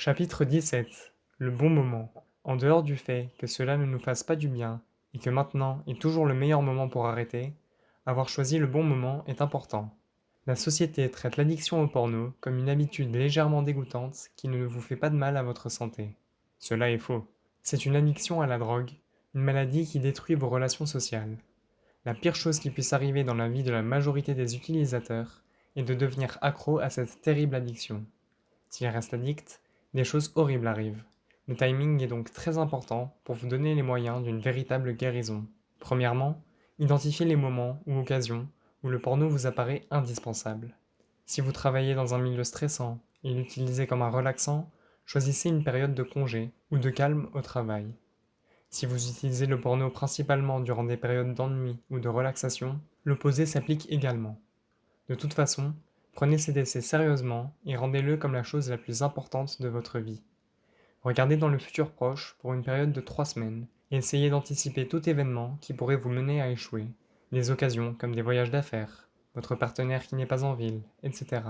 Chapitre 17. Le bon moment. En dehors du fait que cela ne nous fasse pas du bien et que maintenant est toujours le meilleur moment pour arrêter, avoir choisi le bon moment est important. La société traite l'addiction au porno comme une habitude légèrement dégoûtante qui ne vous fait pas de mal à votre santé. Cela est faux. C'est une addiction à la drogue, une maladie qui détruit vos relations sociales. La pire chose qui puisse arriver dans la vie de la majorité des utilisateurs est de devenir accro à cette terrible addiction. S'il reste addict, des choses horribles arrivent. Le timing est donc très important pour vous donner les moyens d'une véritable guérison. Premièrement, identifiez les moments ou occasions où le porno vous apparaît indispensable. Si vous travaillez dans un milieu stressant et l'utilisez comme un relaxant, choisissez une période de congé ou de calme au travail. Si vous utilisez le porno principalement durant des périodes d'ennui ou de relaxation, l'opposé s'applique également. De toute façon, prenez ces décès sérieusement et rendez-le comme la chose la plus importante de votre vie. Regardez dans le futur proche pour une période de 3 semaines et essayez d'anticiper tout événement qui pourrait vous mener à échouer. Des occasions comme des voyages d'affaires, votre partenaire qui n'est pas en ville, etc.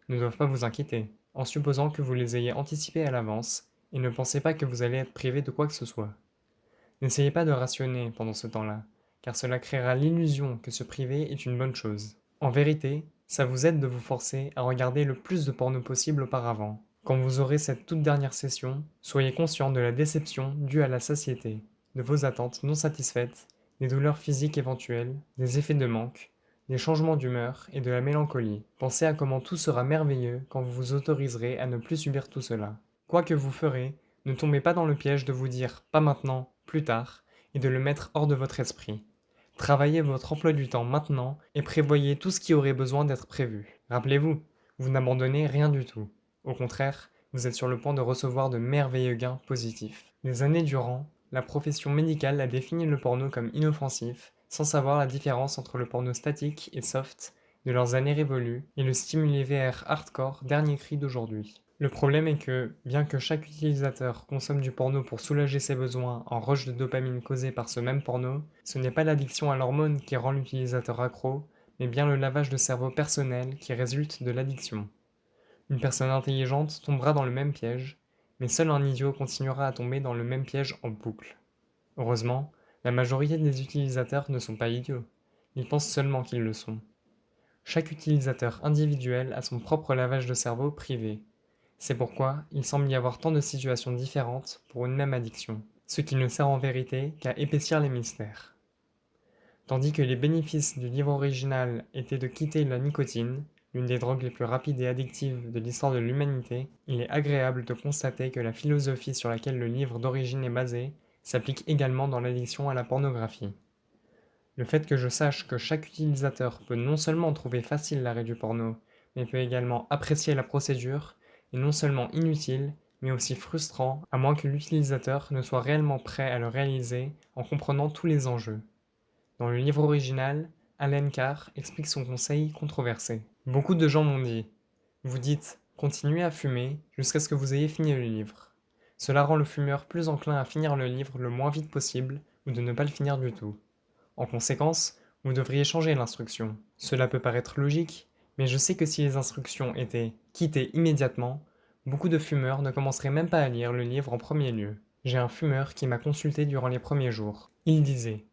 ne doivent pas vous inquiéter, en supposant que vous les ayez anticipés à l'avance et ne pensez pas que vous allez être privé de quoi que ce soit. N'essayez pas de rationner pendant ce temps-là, car cela créera l'illusion que se priver est une bonne chose. En vérité, ça vous aide de vous forcer à regarder le plus de porno possible auparavant. Quand vous aurez cette toute dernière session, soyez conscient de la déception due à la satiété, de vos attentes non satisfaites, des douleurs physiques éventuelles, des effets de manque, des changements d'humeur et de la mélancolie. Pensez à comment tout sera merveilleux quand vous vous autoriserez à ne plus subir tout cela. Quoi que vous ferez, ne tombez pas dans le piège de vous dire pas maintenant, plus tard, et de le mettre hors de votre esprit. Travaillez votre emploi du temps maintenant et prévoyez tout ce qui aurait besoin d'être prévu. Rappelez-vous, vous n'abandonnez rien du tout. Au contraire, vous êtes sur le point de recevoir de merveilleux gains positifs. Des années durant, la profession médicale a défini le porno comme inoffensif, sans savoir la différence entre le porno statique et soft de leurs années révolues et le stimulé VR hardcore dernier cri d'aujourd'hui. Le problème est que, bien que chaque utilisateur consomme du porno pour soulager ses besoins en rush de dopamine causé par ce même porno, ce n'est pas l'addiction à l'hormone qui rend l'utilisateur accro, mais bien le lavage de cerveau personnel qui résulte de l'addiction. Une personne intelligente tombera dans le même piège, mais seul un idiot continuera à tomber dans le même piège en boucle. Heureusement, la majorité des utilisateurs ne sont pas idiots, ils pensent seulement qu'ils le sont. Chaque utilisateur individuel a son propre lavage de cerveau privé. C'est pourquoi il semble y avoir tant de situations différentes pour une même addiction, ce qui ne sert en vérité qu'à épaissir les mystères. Tandis que les bénéfices du livre original étaient de quitter la nicotine, l'une des drogues les plus rapides et addictives de l'histoire de l'humanité, il est agréable de constater que la philosophie sur laquelle le livre d'origine est basé s'applique également dans l'addiction à la pornographie. Le fait que je sache que chaque utilisateur peut non seulement trouver facile l'arrêt du porno, mais peut également apprécier la procédure, est non seulement inutile, mais aussi frustrant, à moins que l'utilisateur ne soit réellement prêt à le réaliser en comprenant tous les enjeux. Dans le livre original, Allen Carr explique son conseil controversé. Beaucoup de gens m'ont dit: vous dites, continuez à fumer jusqu'à ce que vous ayez fini le livre. Cela rend le fumeur plus enclin à finir le livre le moins vite possible ou de ne pas le finir du tout. En conséquence, vous devriez changer l'instruction. Cela peut paraître logique, mais je sais que si les instructions étaient quittez immédiatement, beaucoup de fumeurs ne commenceraient même pas à lire le livre en premier lieu. J'ai un fumeur qui m'a consulté durant les premiers jours. Il disait: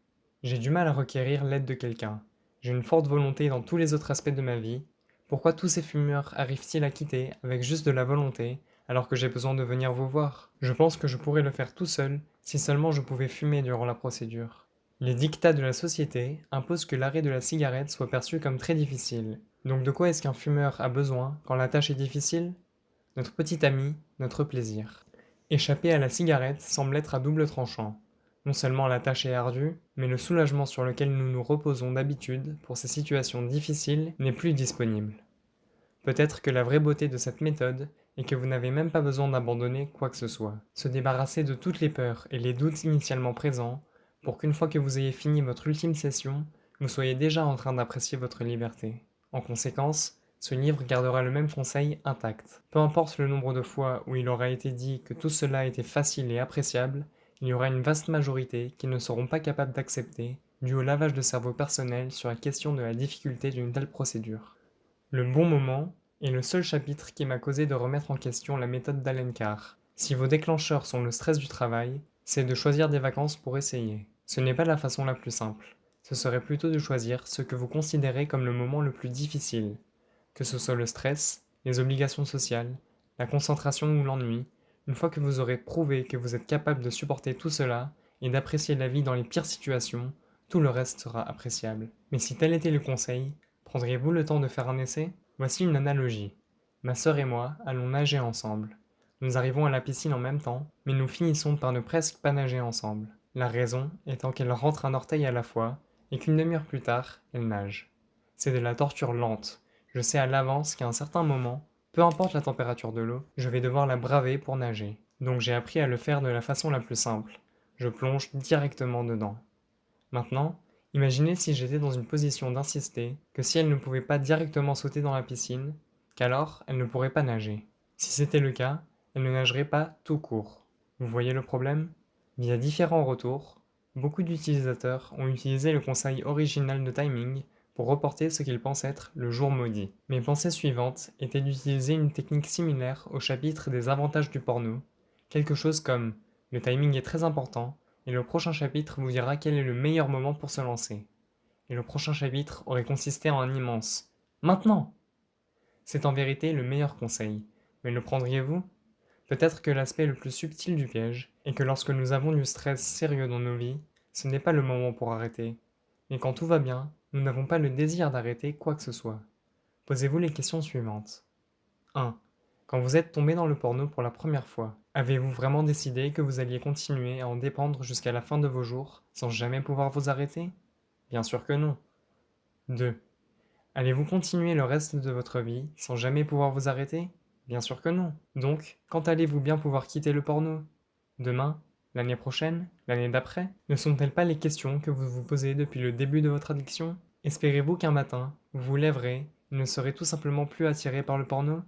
j'ai du mal à requérir l'aide de quelqu'un. J'ai une forte volonté dans tous les autres aspects de ma vie. Pourquoi tous ces fumeurs arrivent-ils à quitter avec juste de la volonté alors que j'ai besoin de venir vous voir? Je pense que je pourrais le faire tout seul si seulement je pouvais fumer durant la procédure. Les dictats de la société imposent que l'arrêt de la cigarette soit perçu comme très difficile. Donc de quoi est-ce qu'un fumeur a besoin quand la tâche est difficile? Notre petit ami, notre plaisir. Échapper à la cigarette semble être à double tranchant. Non seulement la tâche est ardue, mais le soulagement sur lequel nous nous reposons d'habitude pour ces situations difficiles n'est plus disponible. Peut-être que la vraie beauté de cette méthode est que vous n'avez même pas besoin d'abandonner quoi que ce soit. Se débarrasser de toutes les peurs et les doutes initialement présents pour qu'une fois que vous ayez fini votre ultime session, vous soyez déjà en train d'apprécier votre liberté. En conséquence, ce livre gardera le même conseil intact. Peu importe le nombre de fois où il aura été dit que tout cela était facile et appréciable, il y aura une vaste majorité qui ne seront pas capables d'accepter, dû au lavage de cerveau personnel sur la question de la difficulté d'une telle procédure. Le bon moment est le seul chapitre qui m'a causé de remettre en question la méthode d'Allen Carr. Si vos déclencheurs sont le stress du travail, c'est de choisir des vacances pour essayer. Ce n'est pas la façon la plus simple. Ce serait plutôt de choisir ce que vous considérez comme le moment le plus difficile, que ce soit le stress, les obligations sociales, la concentration ou l'ennui. Une fois que vous aurez prouvé que vous êtes capable de supporter tout cela et d'apprécier la vie dans les pires situations, tout le reste sera appréciable. Mais si tel était le conseil, prendriez-vous le temps de faire un essai? Voici une analogie. Ma sœur et moi allons nager ensemble. Nous arrivons à la piscine en même temps, mais nous finissons par ne presque pas nager ensemble. La raison étant qu'elle rentre un orteil à la fois, et qu'une demi-heure plus tard, elle nage. C'est de la torture lente. Je sais à l'avance qu'à un certain moment, peu importe la température de l'eau, je vais devoir la braver pour nager. Donc j'ai appris à le faire de la façon la plus simple. Je plonge directement dedans. Maintenant, imaginez si j'étais dans une position d'insister que si elle ne pouvait pas directement sauter dans la piscine, qu'alors elle ne pourrait pas nager. Si c'était le cas, elle ne nagerait pas tout court. Vous voyez le problème? Via différents retours, beaucoup d'utilisateurs ont utilisé le conseil original de timing pour reporter ce qu'ils pensent être le jour maudit. Mes pensées suivantes étaient d'utiliser une technique similaire au chapitre des avantages du porno, quelque chose comme le timing est très important, et le prochain chapitre vous dira quel est le meilleur moment pour se lancer. Et le prochain chapitre aurait consisté en un immense Maintenant! C'est en vérité le meilleur conseil, mais le prendriez-vous? Peut-être que l'aspect le plus subtil du piège est que lorsque nous avons du stress sérieux dans nos vies, ce n'est pas le moment pour arrêter. Et quand tout va bien, nous n'avons pas le désir d'arrêter quoi que ce soit. Posez-vous les questions suivantes. 1. Quand vous êtes tombé dans le porno pour la première fois, avez-vous vraiment décidé que vous alliez continuer à en dépendre jusqu'à la fin de vos jours sans jamais pouvoir vous arrêter? Bien sûr que non. 2. Allez-vous continuer le reste de votre vie sans jamais pouvoir vous arrêter? Bien sûr que non. Donc, quand allez-vous bien pouvoir quitter le porno? Demain? L'année prochaine? L'année d'après? Ne sont-elles pas les questions que vous vous posez depuis le début de votre addiction? Espérez-vous qu'un matin, vous vous lèverez et ne serez tout simplement plus attiré par le porno?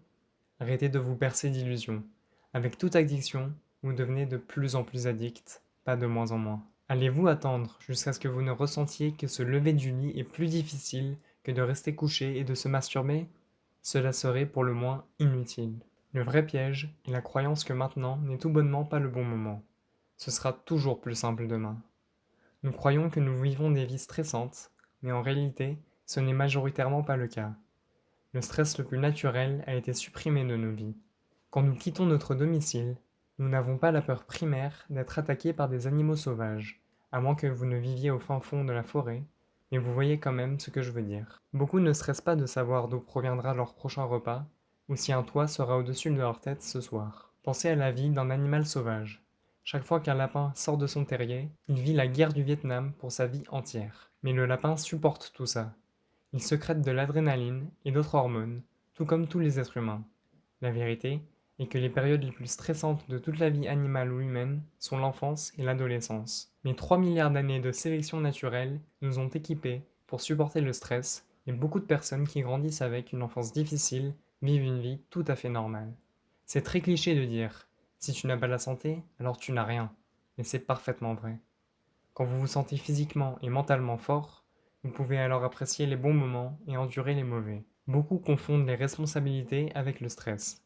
Arrêtez de vous bercer d'illusions. Avec toute addiction, vous devenez de plus en plus addict, pas de moins en moins. Allez-vous attendre jusqu'à ce que vous ne ressentiez que se lever du lit est plus difficile que de rester couché et de se masturber? Cela serait pour le moins inutile. Le vrai piège est la croyance que maintenant n'est tout bonnement pas le bon moment. Ce sera toujours plus simple demain. Nous croyons que nous vivons des vies stressantes, mais en réalité, ce n'est majoritairement pas le cas. Le stress le plus naturel a été supprimé de nos vies. Quand nous quittons notre domicile, nous n'avons pas la peur primaire d'être attaqués par des animaux sauvages, à moins que vous ne viviez au fin fond de la forêt, mais vous voyez quand même ce que je veux dire. Beaucoup ne stressent pas de savoir d'où proviendra leur prochain repas, ou si un toit sera au-dessus de leur tête ce soir. Pensez à la vie d'un animal sauvage. Chaque fois qu'un lapin sort de son terrier, il vit la guerre du Vietnam pour sa vie entière. Mais le lapin supporte tout ça. Il sécrète de l'adrénaline et d'autres hormones, tout comme tous les êtres humains. La vérité est que les périodes les plus stressantes de toute la vie animale ou humaine sont l'enfance et l'adolescence. Mais 3 milliards d'années de sélection naturelle nous ont équipés pour supporter le stress, et beaucoup de personnes qui grandissent avec une enfance difficile vivent une vie tout à fait normale. C'est très cliché de dire si tu n'as pas la santé, alors tu n'as rien, mais c'est parfaitement vrai. Quand vous vous sentez physiquement et mentalement fort, vous pouvez alors apprécier les bons moments et endurer les mauvais. Beaucoup confondent les responsabilités avec le stress.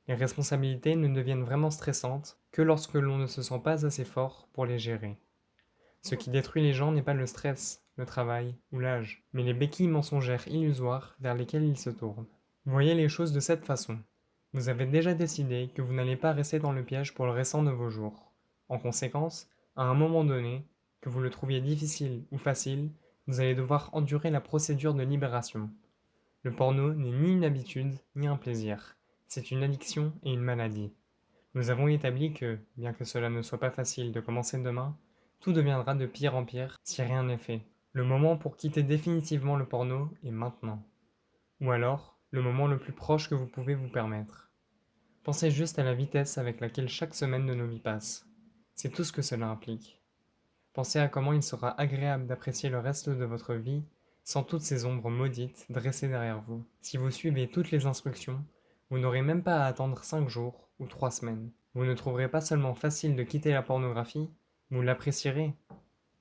Les responsabilités ne deviennent vraiment stressantes que lorsque l'on ne se sent pas assez fort pour les gérer. Ce qui détruit les gens n'est pas le stress, le travail ou l'âge, mais les béquilles mensongères illusoires vers lesquelles ils se tournent. Voyez les choses de cette façon. Vous avez déjà décidé que vous n'allez pas rester dans le piège pour le restant de vos jours. En conséquence, à un moment donné, que vous le trouviez difficile ou facile, vous allez devoir endurer la procédure de libération. Le porno n'est ni une habitude ni un plaisir. C'est une addiction et une maladie. Nous avons établi que, bien que cela ne soit pas facile de commencer demain, tout deviendra de pire en pire si rien n'est fait. Le moment pour quitter définitivement le porno est maintenant. Ou alors, le moment le plus proche que vous pouvez vous permettre. Pensez juste à la vitesse avec laquelle chaque semaine de nos vies passe. C'est tout ce que cela implique. Pensez à comment il sera agréable d'apprécier le reste de votre vie sans toutes ces ombres maudites dressées derrière vous. Si vous suivez toutes les instructions, vous n'aurez même pas à attendre 5 jours ou 3 semaines. Vous ne trouverez pas seulement facile de quitter la pornographie, vous l'apprécierez.